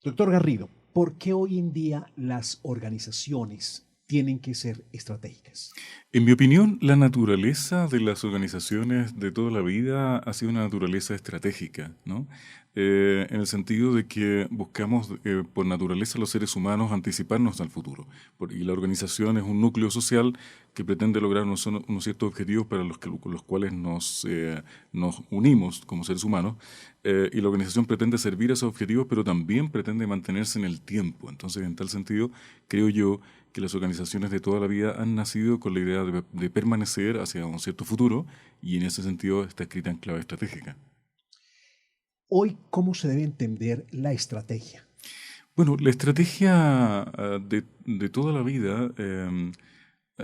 Doctor Garrido, ¿por qué hoy en día las organizaciones tienen que ser estratégicas? En mi opinión, la naturaleza de las organizaciones de toda la vida ha sido una naturaleza estratégica, ¿no? En el sentido de que buscamos, por naturaleza, los seres humanos anticiparnos al futuro. Y la organización es un núcleo social que pretende lograr unos ciertos objetivos para con los cuales nos unimos como seres humanos. Y la organización pretende servir a esos objetivos, pero también pretende mantenerse en el tiempo. Entonces, en tal sentido, creo yo que las organizaciones de toda la vida han nacido con la idea de permanecer hacia un cierto futuro y en ese sentido está escrita en clave estratégica. Hoy, ¿cómo se debe entender la estrategia? Bueno, la estrategia de toda la vida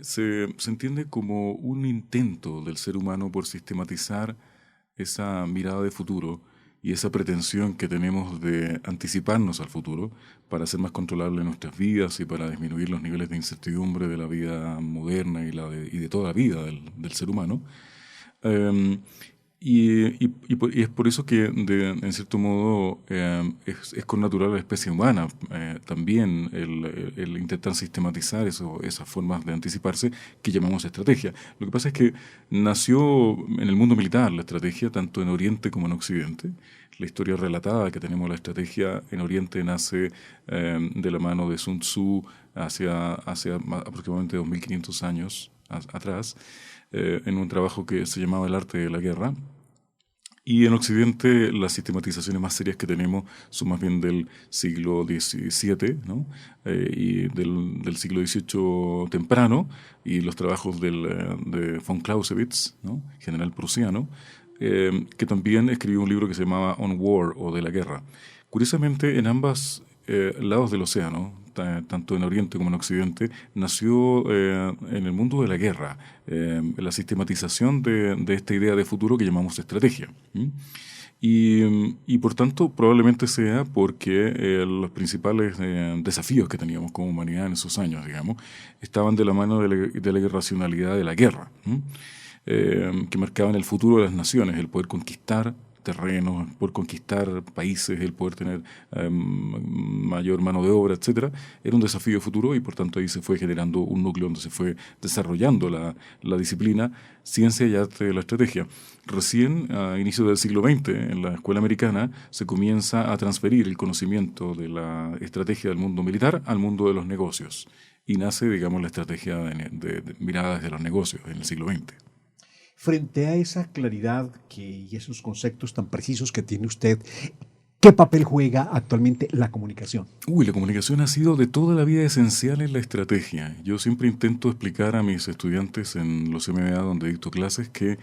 se entiende como un intento del ser humano por sistematizar esa mirada de futuro y esa pretensión que tenemos de anticiparnos al futuro para hacer más controlable nuestras vidas y para disminuir los niveles de incertidumbre de la vida moderna y de toda la vida del ser humano. Em, y es por eso que, en cierto modo, es con natural la especie humana también el intentar sistematizar esas formas de anticiparse que llamamos estrategia. Lo que pasa es que nació en el mundo militar la estrategia, tanto en Oriente como en Occidente. La historia relatada que tenemos la estrategia en Oriente nace de la mano de Sun Tzu hacia aproximadamente 2500 años atrás, en un trabajo que se llamaba El arte de la guerra. Y en Occidente las sistematizaciones más serias que tenemos son más bien del siglo XVII, ¿no? Y del siglo XVIII temprano, y los trabajos de von Clausewitz, ¿no? General prusiano, que también escribió un libro que se llamaba On War o de la guerra. Curiosamente, en ambos lados del océano, tanto en Oriente como en Occidente, nació en el mundo de la guerra la sistematización de esta idea de futuro que llamamos estrategia. ¿Mm? Y por tanto, probablemente sea porque los principales desafíos que teníamos como humanidad en esos años, digamos, estaban de la mano de la irracionalidad de la guerra, que marcaban el futuro de las naciones, el poder conquistar terrenos, el poder conquistar países, el poder tener mayor mano de obra, etcétera, era un desafío futuro y por tanto ahí se fue generando un núcleo donde se fue desarrollando la disciplina, ciencia y arte de la estrategia. Recién, a inicios del siglo XX, en la escuela americana, se comienza a transferir el conocimiento de la estrategia del mundo militar al mundo de los negocios. Y nace, digamos, la estrategia de mirada desde los negocios en el siglo XX. Frente a esa claridad y esos conceptos tan precisos que tiene usted, ¿qué papel juega actualmente la comunicación? La comunicación ha sido de toda la vida esencial en la estrategia. Yo siempre intento explicar a mis estudiantes en los MBA donde dicto clases que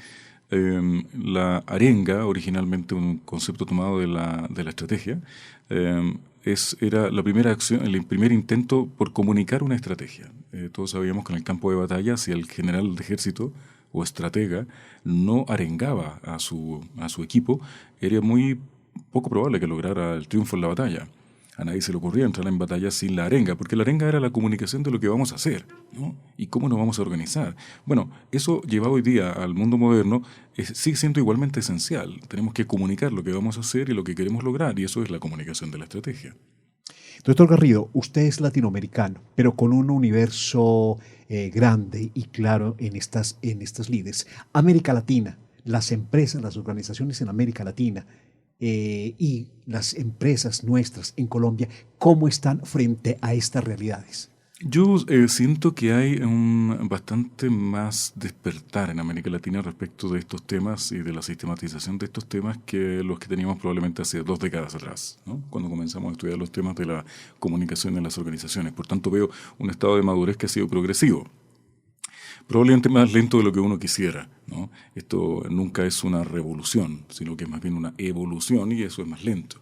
la arenga, originalmente un concepto tomado de la estrategia, era la primera acción, el primer intento por comunicar una estrategia. Todos sabíamos que en el campo de batalla, si el general de ejército o estratega no arengaba a su equipo, era muy poco probable que lograra el triunfo en la batalla. A nadie se le ocurría entrar en batalla sin la arenga, porque la arenga era la comunicación de lo que vamos a hacer, ¿no? Y cómo nos vamos a organizar. Bueno, eso llevado hoy día al mundo moderno sigue siendo igualmente esencial. Tenemos que comunicar lo que vamos a hacer y lo que queremos lograr, y eso es la comunicación de la estrategia. Doctor Garrido, usted es latinoamericano, pero con un universo grande y claro en estas líderes. América Latina, las empresas, las organizaciones en América Latina y las empresas nuestras en Colombia, ¿cómo están frente a estas realidades? Yo siento que hay un bastante más despertar en América Latina respecto de estos temas y de la sistematización de estos temas que los que teníamos probablemente hace 2 décadas atrás, ¿no? Cuando comenzamos a estudiar los temas de la comunicación en las organizaciones. Por tanto, veo un estado de madurez que ha sido progresivo, probablemente más lento de lo que uno quisiera, ¿no? Esto nunca es una revolución, sino que es más bien una evolución y eso es más lento.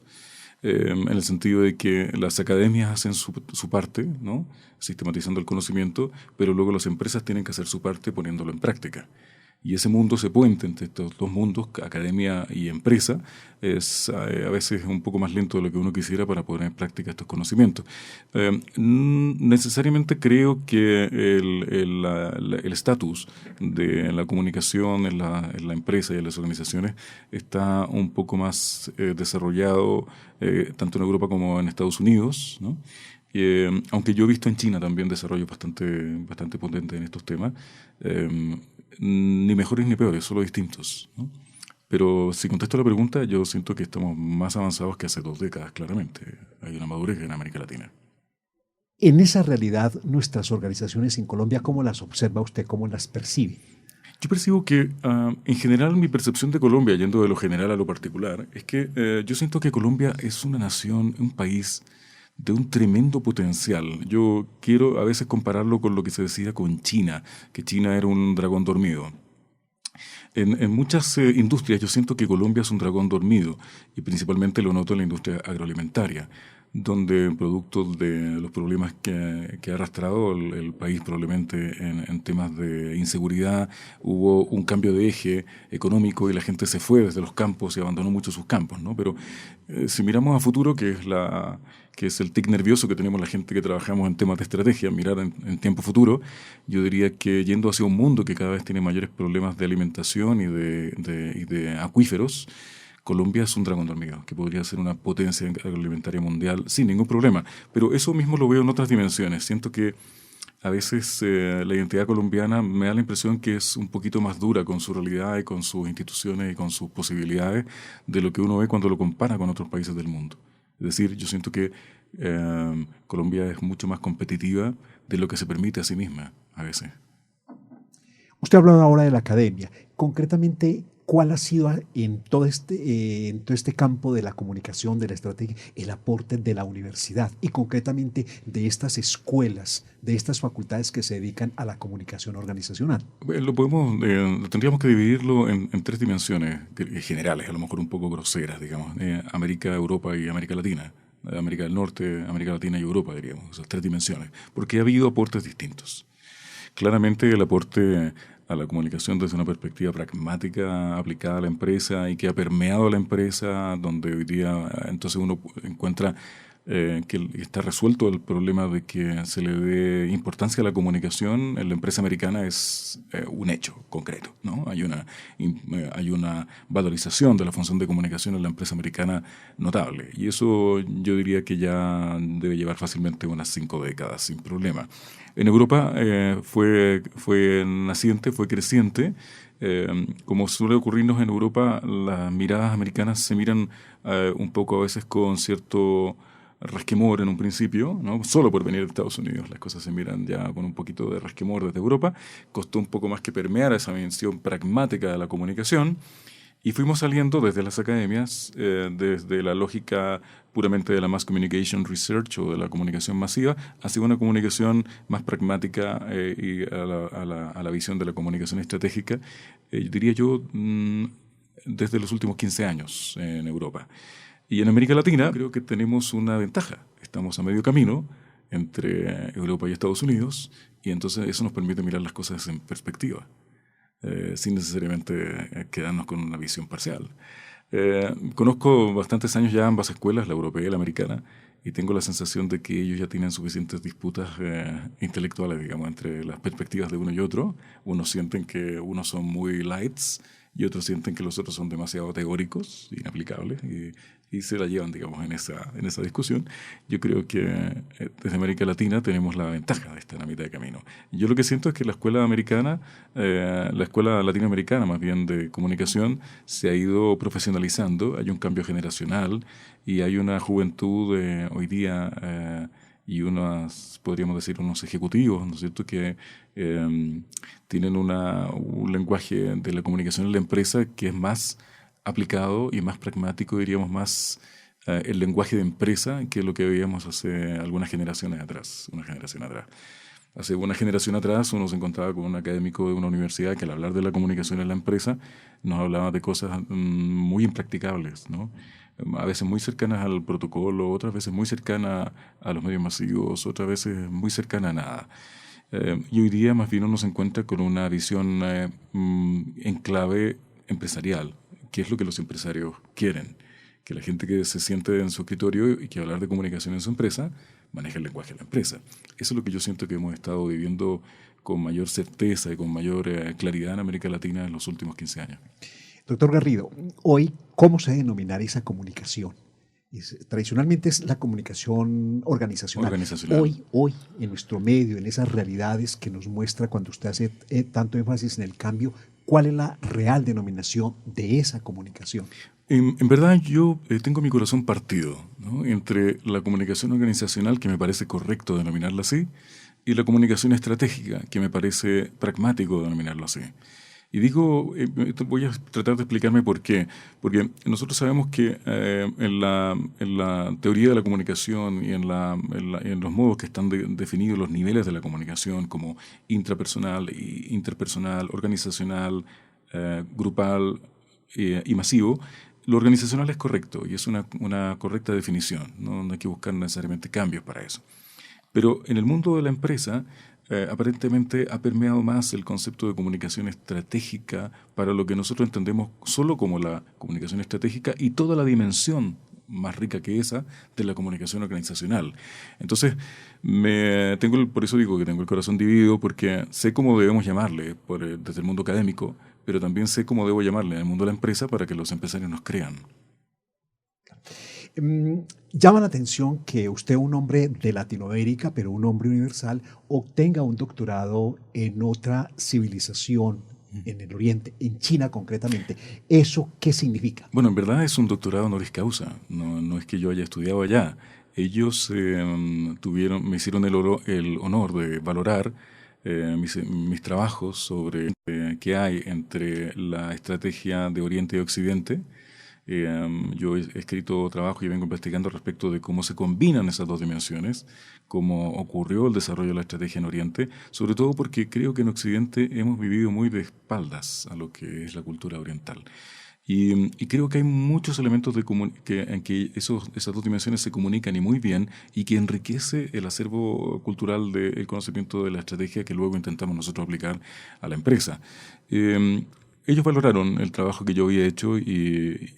En el sentido de que las academias hacen su parte, ¿no? Sistematizando el conocimiento, pero luego las empresas tienen que hacer su parte poniéndolo en práctica. Y ese mundo, ese puente entre estos dos mundos, academia y empresa, es a veces un poco más lento de lo que uno quisiera para poner en práctica estos conocimientos. Necesariamente creo que el estatus de la comunicación en la empresa y en las organizaciones está un poco más desarrollado tanto en Europa como en Estados Unidos, ¿no? Aunque yo he visto en China también desarrollos bastante potentes en estos temas, ni mejores ni peores, solo distintos, ¿no? Pero si contesto la pregunta, yo siento que estamos más avanzados que hace 2 décadas, claramente. Hay una madurez en América Latina. En esa realidad, nuestras organizaciones en Colombia, ¿cómo las observa usted? ¿Cómo las percibe? Yo percibo que, en general, mi percepción de Colombia, yendo de lo general a lo particular, es que yo siento que Colombia es una nación, un país de un tremendo potencial. Yo quiero a veces compararlo con lo que se decía con China, que China era un dragón dormido. En muchas industrias yo siento que Colombia es un dragón dormido y principalmente lo noto en la industria agroalimentaria, donde producto de los problemas que ha arrastrado el país probablemente en temas de inseguridad, hubo un cambio de eje económico y la gente se fue desde los campos y abandonó mucho sus campos, ¿no? Pero si miramos a futuro, que es el tic nervioso que tenemos la gente que trabajamos en temas de estrategia, mirar en tiempo futuro, yo diría que yendo hacia un mundo que cada vez tiene mayores problemas de alimentación y de acuíferos, Colombia es un dragón dormido, que podría ser una potencia agroalimentaria mundial sin ningún problema. Pero eso mismo lo veo en otras dimensiones. Siento que a veces la identidad colombiana me da la impresión que es un poquito más dura con su realidad y con sus instituciones y con sus posibilidades de lo que uno ve cuando lo compara con otros países del mundo. Es decir, yo siento que Colombia es mucho más competitiva de lo que se permite a sí misma a veces. Usted hablado ahora de la academia. Concretamente, ¿cuál ha sido en todo este campo de la comunicación, de la estrategia, el aporte de la universidad y concretamente de estas escuelas, de estas facultades que se dedican a la comunicación organizacional? Tendríamos que dividirlo en 3 dimensiones generales, a lo mejor un poco groseras, digamos. América, Europa y América Latina. América del Norte, América Latina y Europa, diríamos, esas 3 dimensiones. Porque ha habido aportes distintos. Claramente el aporte a la comunicación desde una perspectiva pragmática aplicada a la empresa y que ha permeado a la empresa, donde hoy día entonces uno encuentra que está resuelto el problema de que se le dé importancia a la comunicación en la empresa americana es un hecho concreto, ¿no? Hay una valorización de la función de comunicación en la empresa americana notable y eso yo diría que ya debe llevar fácilmente unas 5 décadas sin problema. En Europa fue naciente, fue creciente. Como suele ocurrirnos en Europa, las miradas americanas se miran un poco a veces con cierto resquemor en un principio, ¿no? Solo por venir de Estados Unidos. Las cosas se miran ya con un poquito de resquemor desde Europa. Costó un poco más que permear esa dimensión pragmática de la comunicación. Y fuimos saliendo desde las academias, desde la lógica puramente de la Mass Communication Research o de la comunicación masiva, hacia una comunicación más pragmática y a la visión de la comunicación estratégica, diría yo, desde los últimos 15 años en Europa. Y en América Latina creo que tenemos una ventaja. Estamos a medio camino entre Europa y Estados Unidos y entonces eso nos permite mirar las cosas en perspectiva, sin necesariamente quedarnos con una visión parcial. Conozco bastantes años ya ambas escuelas, la europea y la americana, y tengo la sensación de que ellos ya tienen suficientes disputas intelectuales, digamos, entre las perspectivas de uno y otro. Unos sienten que unos son muy lights y otros sienten que los otros son demasiado teóricos, inaplicables, y se la llevan, digamos, en esa discusión. Yo creo que desde América Latina tenemos la ventaja de estar a mitad de camino. Yo lo que siento es que la escuela americana, la escuela latinoamericana más bien de comunicación, se ha ido profesionalizando, hay un cambio generacional y hay una juventud hoy día y podríamos decir, unos ejecutivos, ¿no es cierto?, que tienen un lenguaje de la comunicación en la empresa que es más aplicado y más pragmático, diríamos más el lenguaje de empresa que lo que veíamos hace algunas generaciones atrás, una generación atrás. Hace una generación atrás uno se encontraba con un académico de una universidad que al hablar de la comunicación en la empresa nos hablaba de cosas muy impracticables, ¿no? A veces muy cercanas al protocolo, otras veces muy cercanas a los medios masivos, otras veces muy cercanas a nada. Y hoy día más bien uno se encuentra con una visión en clave empresarial, que es lo que los empresarios quieren. Que la gente que se siente en su escritorio y que hablar de comunicación en su empresa maneja el lenguaje de la empresa. Eso es lo que yo siento que hemos estado viviendo con mayor certeza y con mayor claridad en América Latina en los últimos 15 años. Doctor Garrido, hoy, ¿cómo se denominar esa comunicación? Tradicionalmente es la comunicación organizacional. Hoy, en nuestro medio, en esas realidades que nos muestra cuando usted hace tanto énfasis en el cambio, ¿cuál es la real denominación de esa comunicación? En verdad yo tengo mi corazón partido, ¿no?, entre la comunicación organizacional, que me parece correcto denominarla así, y la comunicación estratégica, que me parece pragmático denominarlo así. Y digo, voy a tratar de explicarme por qué. Porque nosotros sabemos que en la teoría de la comunicación y en los modos que están definidos los niveles de la comunicación, como intrapersonal, interpersonal, organizacional, grupal y masivo, lo organizacional es correcto y es una correcta definición. No hay que buscar necesariamente cambios para eso. Pero en el mundo de la empresa, aparentemente ha permeado más el concepto de comunicación estratégica para lo que nosotros entendemos solo como la comunicación estratégica y toda la dimensión más rica que esa de la comunicación organizacional. Entonces, por eso digo que tengo el corazón dividido, porque sé cómo debemos llamarle desde el mundo académico, pero también sé cómo debo llamarle en el mundo de la empresa para que los empresarios nos crean. Llama la atención que usted, un hombre de Latinoamérica, pero un hombre universal, obtenga un doctorado en otra civilización, en el Oriente, en China concretamente. ¿Eso qué significa? Bueno, en verdad es un doctorado honoris causa. No es que yo haya estudiado allá. Ellos me hicieron el honor de valorar mis trabajos sobre qué hay entre la estrategia de Oriente y Occidente. Yo he escrito trabajo y vengo investigando respecto de cómo se combinan esas dos dimensiones, cómo ocurrió el desarrollo de la estrategia en Oriente, sobre todo porque creo que en Occidente hemos vivido muy de espaldas a lo que es la cultura oriental. Y creo que hay muchos elementos en que esas dos dimensiones se comunican y muy bien, y que enriquece el acervo cultural del conocimiento de la estrategia que luego intentamos nosotros aplicar a la empresa. Ellos valoraron el trabajo que yo había hecho y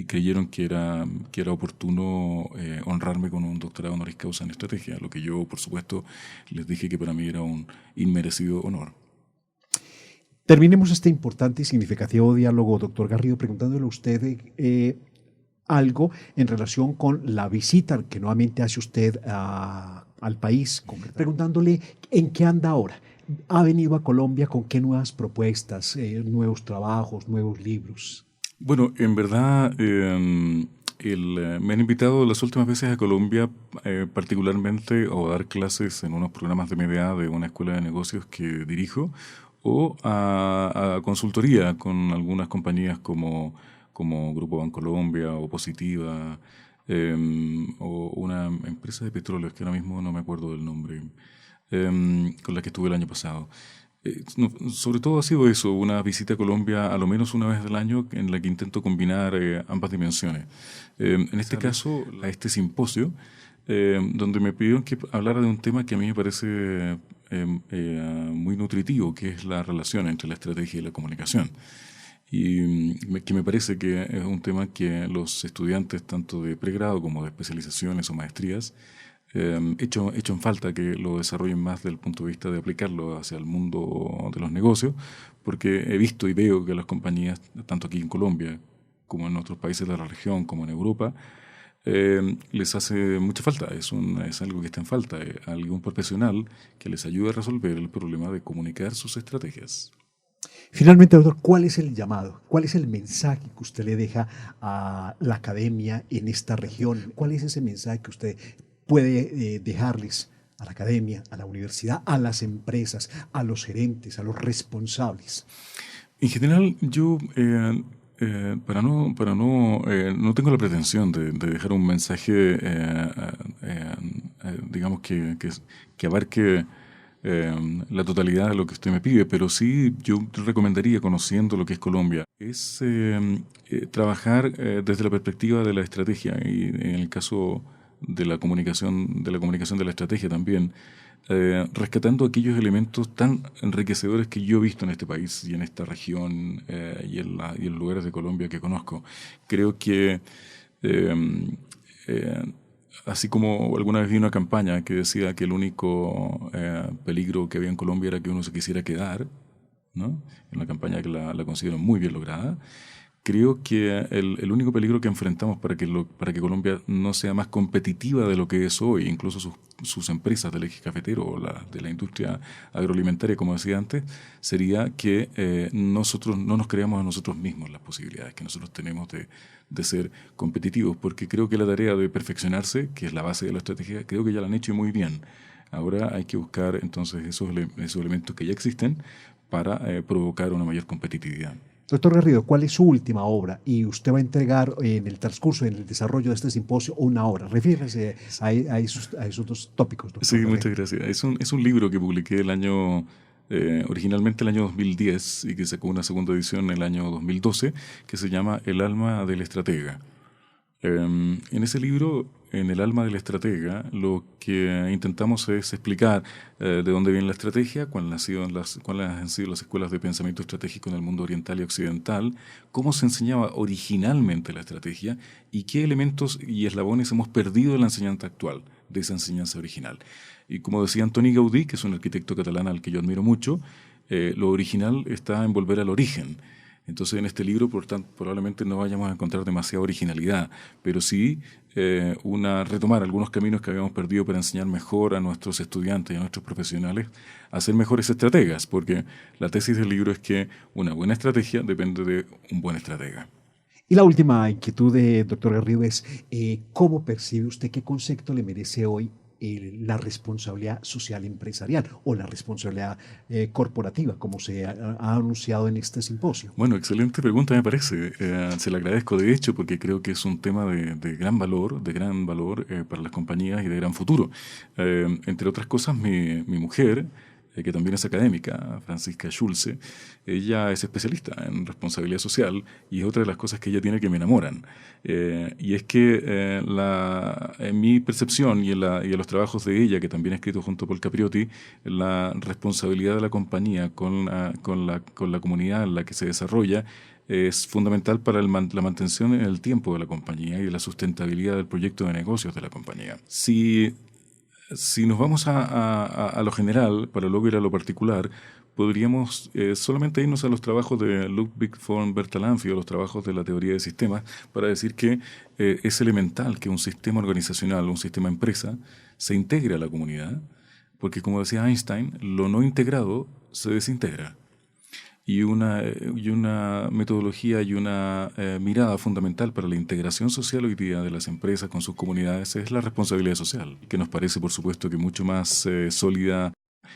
creyeron que era oportuno honrarme con un doctorado honoris causa en estrategia, lo que yo, por supuesto, les dije que para mí era un inmerecido honor. Terminemos este importante y significativo diálogo, doctor Garrido, preguntándole a usted algo en relación con la visita que nuevamente hace usted al país, preguntándole en qué anda ahora. ¿Ha venido a Colombia con qué nuevas propuestas, nuevos trabajos, nuevos libros? Bueno, en verdad me han invitado las últimas veces a Colombia particularmente a dar clases en unos programas de MBA de una escuela de negocios que dirijo, o a consultoría con algunas compañías como Grupo Bancolombia o Positiva, o una empresa de petróleos que ahora mismo no me acuerdo del nombre, con la que estuve el año pasado. Sobre todo ha sido eso, una visita a Colombia a lo menos una vez al año en la que intento combinar ambas dimensiones. En este caso, a este simposio, donde me pidieron que hablara de un tema que a mí me parece muy nutritivo, que es la relación entre la estrategia y la comunicación. Y que me parece que es un tema que los estudiantes, tanto de pregrado como de especializaciones o maestrías, hecho en falta que lo desarrollen más desde el punto de vista de aplicarlo hacia el mundo de los negocios, porque he visto y veo que las compañías, tanto aquí en Colombia como en otros países de la región, como en Europa, les hace mucha falta. Es algo que está en falta, algún profesional que les ayude a resolver el problema de comunicar sus estrategias. Finalmente, doctor, ¿cuál es el llamado? ¿Cuál es el mensaje que usted le deja a la academia en esta región? ¿Cuál es ese mensaje que usted puede dejarles a la academia, a la universidad, a las empresas, a los gerentes, a los responsables? En general, yo no tengo la pretensión de dejar un mensaje, digamos que abarque la totalidad de lo que usted me pide, pero sí yo recomendaría, conociendo lo que es Colombia, es trabajar desde la perspectiva de la estrategia, y en el caso de la comunicación de la estrategia también, rescatando aquellos elementos tan enriquecedores que yo he visto en este país y en esta región y en lugares de Colombia que conozco. Creo que eh, eh, así como alguna vez vi una campaña que decía que el único peligro que había en Colombia era que uno se quisiera quedar, ¿no? Una campaña que la considero muy bien lograda. Creo que el único peligro que enfrentamos para que Colombia no sea más competitiva de lo que es hoy, incluso sus empresas del eje cafetero o de la industria agroalimentaria, como decía antes, sería que nosotros no nos creamos a nosotros mismos las posibilidades que nosotros tenemos de ser competitivos, porque creo que la tarea de perfeccionarse, que es la base de la estrategia, creo que ya la han hecho muy bien. Ahora hay que buscar entonces esos elementos que ya existen para provocar una mayor competitividad. Doctor Garrido, ¿cuál es su última obra? Y usted va a entregar en el transcurso, en el desarrollo de este simposio, una obra. Refiérase a esos dos tópicos, Sí, doctor Garrido. muchas gracias. Es un libro que publiqué originalmente el año 2010 y que sacó una segunda edición en el año 2012, que se llama El alma del estratega. En ese libro, en El alma del estratega, lo que intentamos es explicar de dónde viene la estrategia, cuáles han sido las escuelas de pensamiento estratégico en el mundo oriental y occidental, cómo se enseñaba originalmente la estrategia y qué elementos y eslabones hemos perdido de la enseñanza actual, de esa enseñanza original. Y como decía Antoni Gaudí, que es un arquitecto catalán al que yo admiro mucho, lo original está en volver al origen. Entonces en este libro, por tanto, probablemente no vayamos a encontrar demasiada originalidad, pero sí retomar algunos caminos que habíamos perdido para enseñar mejor a nuestros estudiantes y a nuestros profesionales a ser mejores estrategas, porque la tesis del libro es que una buena estrategia depende de un buen estratega. Y la última inquietud de doctor Garrido es, ¿cómo percibe usted, qué concepto le merece hoy la responsabilidad social empresarial o la responsabilidad corporativa, como se ha anunciado en este simposio? Bueno, excelente pregunta me parece. Se la agradezco de hecho porque creo que es un tema de gran valor para las compañías y de gran futuro. Entre otras cosas, mi mujer, que también es académica, Francisca Schulze, ella es especialista en responsabilidad social y es otra de las cosas que ella tiene que me enamoran. Y es que en mi percepción y en los trabajos de ella, que también ha escrito junto a Paul Capriotti, la responsabilidad de la compañía con la comunidad en la que se desarrolla es fundamental para la mantención en el tiempo de la compañía y de la sustentabilidad del proyecto de negocios de la compañía. Si nos vamos a lo general, para luego ir a lo particular, podríamos solamente irnos a los trabajos de Ludwig von Bertalanffy o los trabajos de la teoría de sistemas para decir que es elemental que un sistema organizacional, un sistema empresa, se integre a la comunidad, porque como decía Einstein, lo no integrado se desintegra. Y una metodología y una mirada fundamental para la integración social hoy día de las empresas con sus comunidades es la responsabilidad social, que nos parece, por supuesto, que mucho más sólida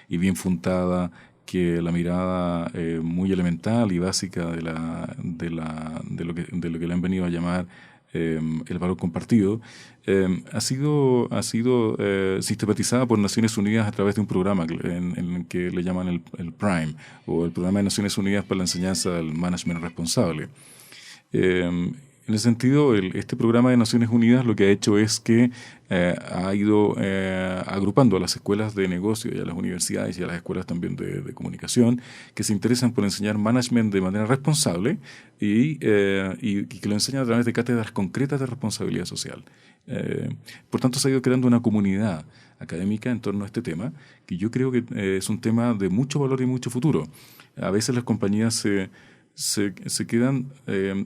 y bien fundada que la mirada muy elemental y básica de lo que le han venido a llamar el valor compartido, ha sido sistematizada por Naciones Unidas a través de un programa en el que le llaman el PRIME, o el Programa de Naciones Unidas para la Enseñanza del Management Responsable. En ese sentido, este programa de Naciones Unidas lo que ha hecho es que ha ido agrupando a las escuelas de negocio y a las universidades y a las escuelas también de comunicación que se interesan por enseñar management de manera responsable y que lo enseñan a través de cátedras concretas de responsabilidad social. Por tanto, se ha ido creando una comunidad académica en torno a este tema, que yo creo que es un tema de mucho valor y mucho futuro. A veces las compañías se quedan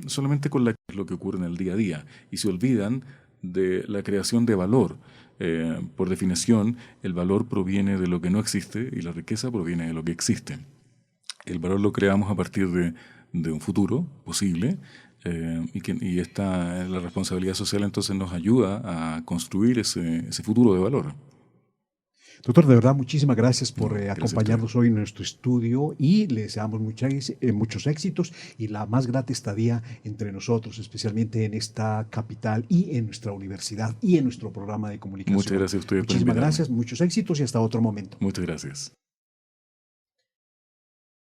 solamente con lo que ocurre en el día a día y se olvidan de la creación de valor. Por definición, el valor proviene de lo que no existe y la riqueza proviene de lo que existe. El valor lo creamos a partir de un futuro posible y la responsabilidad social entonces nos ayuda a construir ese futuro de valor. Doctor, de verdad, muchísimas gracias No, por gracias a usted. acompañarnos hoy en nuestro estudio y le deseamos muchos éxitos y la más grata estadía entre nosotros, especialmente en esta capital y en nuestra universidad y en nuestro programa de Muchas comunicación. gracias a ustedes por Muchísimas invitarme. gracias, muchos éxitos y hasta otro momento. Muchas gracias.